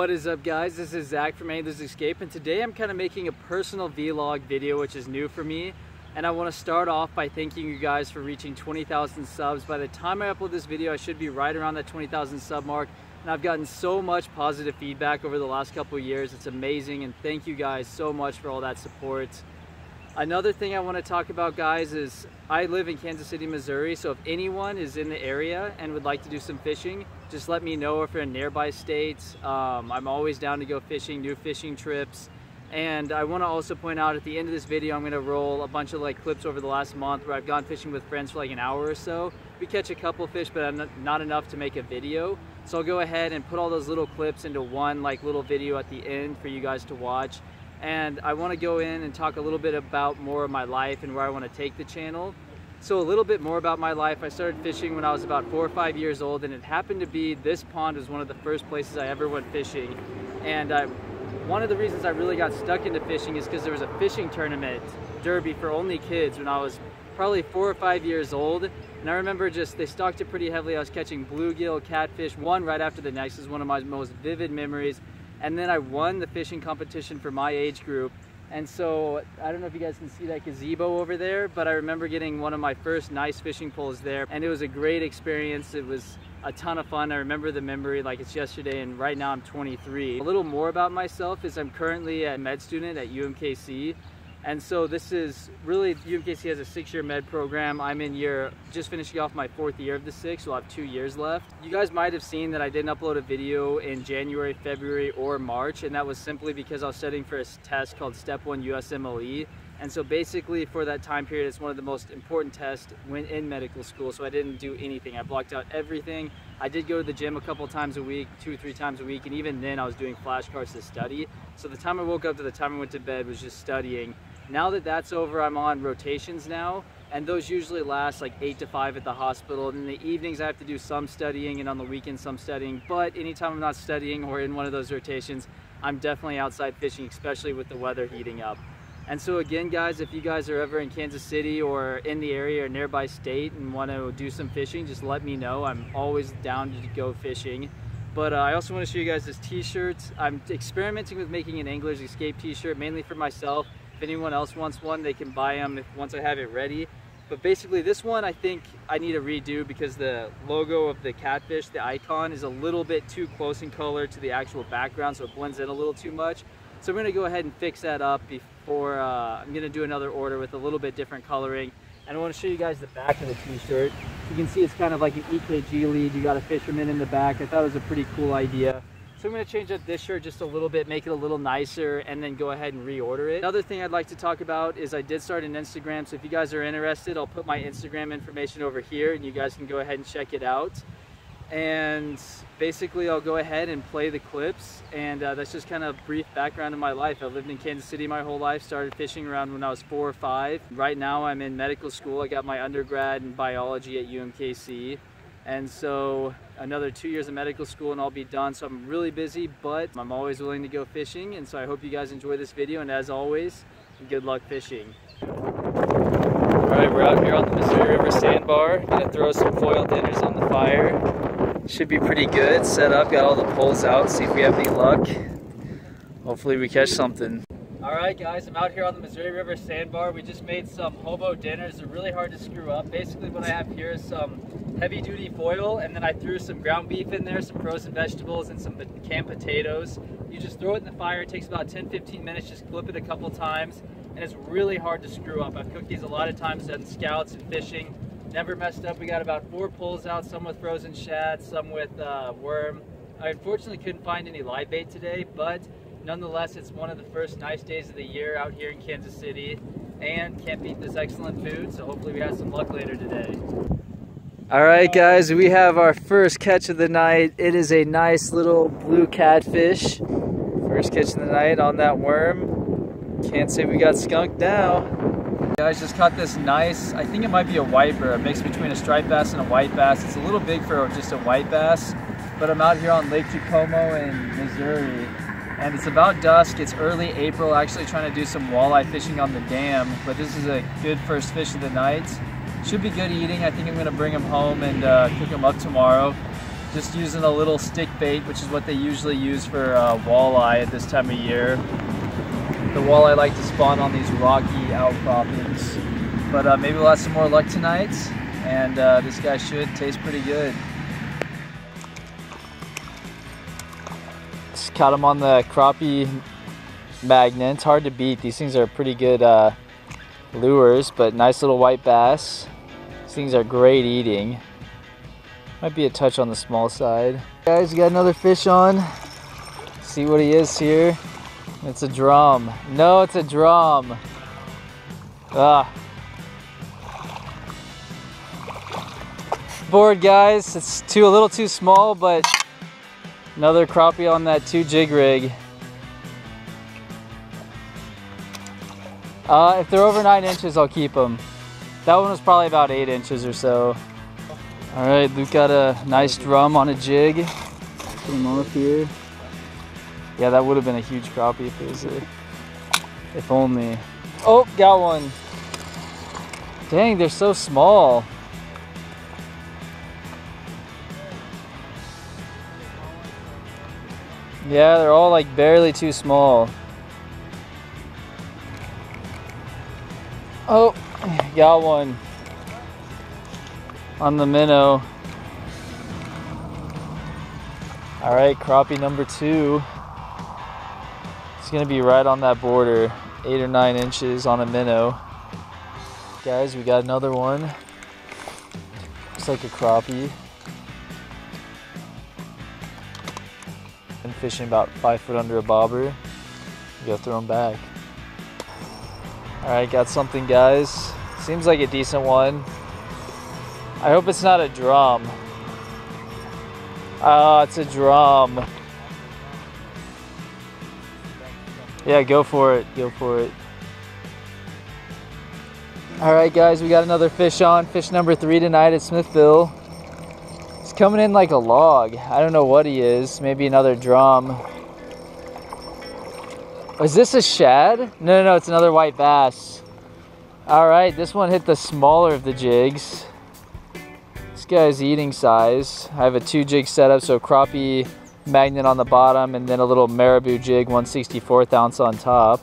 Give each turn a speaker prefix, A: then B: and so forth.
A: What is up, guys? This is Zach from Angler's Escape, and today I'm kind of making a personal vlog video, which is new for me. And I want to start off by thanking you guys for reaching 20,000 subs. By the time I upload this video, I should be right around that 20,000 sub mark. And I've gotten so much positive feedback over the last couple of years. It's amazing, and thank you guys so much for all that support. Another thing I want to talk about, guys, is I live in Kansas City, Missouri, so if anyone is in the area and would like to do some fishing, just let me know if you're in nearby states. I'm always down to go fishing, new fishing trips. And I want to also point out at the end of this video, I'm going to roll a bunch of clips over the last month where I've gone fishing with friends for an hour or so. We catch a couple fish, but not enough to make a video. So I'll go ahead and put all those little clips into one little video at the end for you guys to watch. And I want to go in and talk a little bit about more of my life and where I want to take the channel. So a little bit more about my life. I started fishing when I was about 4 or 5 years old, and it happened to be this pond was one of the first places I ever went fishing. And one of the reasons I really got stuck into fishing is because there was a fishing tournament, derby for only kids, when I was probably 4 or 5 years old. And I remember they stocked it pretty heavily. I was catching bluegill, catfish, one right after the next. Is one of my most vivid memories. And then I won the fishing competition for my age group. And so, I don't know if you guys can see that gazebo over there, but I remember getting one of my first nice fishing poles there. And it was a great experience. It was a ton of fun. I remember the memory like it's yesterday, and right now I'm 23. A little more about myself is I'm currently a med student at UMKC. And so this is really, UMKC has a 6-year med program. I'm in just finishing off my 4th year of the 6, so I'll have 2 years left. You guys might have seen that I didn't upload a video in January, February, or March, and that was simply because I was studying for a test called Step 1 USMLE. And so basically for that time period, it's one of the most important tests when in medical school, so I didn't do anything. I blocked out everything. I did go to the gym a couple times a week, 2 or 3 times a week, and even then I was doing flashcards to study. So the time I woke up to the time I went to bed was just studying. Now that that's over, I'm on rotations now, and those usually last 8 to 5 at the hospital. And in the evenings I have to do some studying, and on the weekends some studying. But anytime I'm not studying or in one of those rotations, I'm definitely outside fishing, especially with the weather heating up. And so again, guys, if you guys are ever in Kansas City or in the area or nearby state and want to do some fishing, just let me know. I'm always down to go fishing. But I also want to show you guys this t-shirt. I'm experimenting with making an Angler's Escape t-shirt, mainly for myself. If anyone else wants one, they can buy them once I have it ready. But basically this one I think I need to redo because the logo of the catfish, the icon, is a little bit too close in color to the actual background, so it blends in a little too much. So I'm going to go ahead and fix that up before I'm going to do another order with a little bit different coloring. And I want to show you guys the back of the t-shirt. You can see it's kind of like an EKG lead. You got a fisherman in the back. I thought it was a pretty cool idea. So I'm going to change up this shirt just a little bit, make it a little nicer, and then go ahead and reorder it. Another thing I'd like to talk about is I did start an Instagram, so if you guys are interested, I'll put my Instagram information over here, and you guys can go ahead and check it out. And basically I'll go ahead and play the clips, and that's just kind of brief background of my life. I lived in Kansas City my whole life, started fishing around when I was 4 or 5. Right now I'm in medical school. I got my undergrad in biology at UMKC. And so another 2 years of medical school and I'll be done. So I'm really busy, but I'm always willing to go fishing. And so I hope you guys enjoy this video. And as always, good luck fishing. All right, we're out here on the Missouri River sandbar. Gonna throw some foil dinners on the fire. Should be pretty good. Set up, got all the poles out. See if we have any luck. Hopefully we catch something. All right, guys, I'm out here on the Missouri River sandbar. We just made some Hobo Dinners. They're really hard to screw up. Basically what I have here is some heavy duty foil, and then I threw some ground beef in there, some frozen vegetables, and some canned potatoes. You just throw it in the fire. It takes about 10-15 minutes. Just flip it a couple times, and it's really hard to screw up. I've cooked these a lot of times on scouts and fishing. Never messed up. We got about 4 pulls out, some with frozen shad, some with worm. I unfortunately couldn't find any live bait today, but nonetheless, it's one of the first nice days of the year out here in Kansas City, and can't beat this excellent food, so hopefully we have some luck later today. All right, guys, we have our first catch of the night. It is a nice little blue catfish. First catch of the night on that worm. Can't say we got skunked now. Guys, just caught this nice, I think it might be a wiper, a mix between a striped bass and a white bass. It's a little big for just a white bass, but I'm out here on Lake Jacomo in Missouri. And it's about dusk. It's early April, actually trying to do some walleye fishing on the dam, but this is a good first fish of the night. Should be good eating. I think I'm going to bring them home and cook them up tomorrow. Just using a little stick bait, which is what they usually use for walleye at this time of year. The walleye like to spawn on these rocky outcroppings. But maybe we'll have some more luck tonight, and this guy should taste pretty good. Just caught him on the crappie magnet. It's hard to beat. These things are pretty good lures, but nice little white bass. These things are great eating. Might be a touch on the small side. Guys, we got another fish on. See what he is here. It's a drum. No, it's a drum. Ah. Board, guys. It's a little too small, but another crappie on that 2-jig rig. If they're over 9 inches, I'll keep them. That one was probably about 8 inches or so. All right, Luke got a nice drum on a jig. Put him off here. Yeah, that would have been a huge crappie if it was if only. Oh, got one. Dang, they're so small. Yeah, they're all like barely too small. Oh, got one on the minnow. All right, crappie number 2. It's gonna be right on that border, 8 or 9 inches on a minnow. Guys, we got another one. Looks like a crappie. Been fishing about 5 foot under a bobber. Go throw them back. All right, got something, guys. Seems like a decent one. I hope it's not a drum. Oh, it's a drum. Yeah, go for it, go for it. All right, guys, we got another fish on. Fish number 3 tonight at Smithville. He's coming in like a log. I don't know what he is. Maybe another drum. Is this a shad? No, it's another white bass. All right, this one hit the smaller of the jigs. This guy's eating size. I have a 2-jig setup, so crappie magnet on the bottom and then a little marabou jig, 1/64 ounce on top.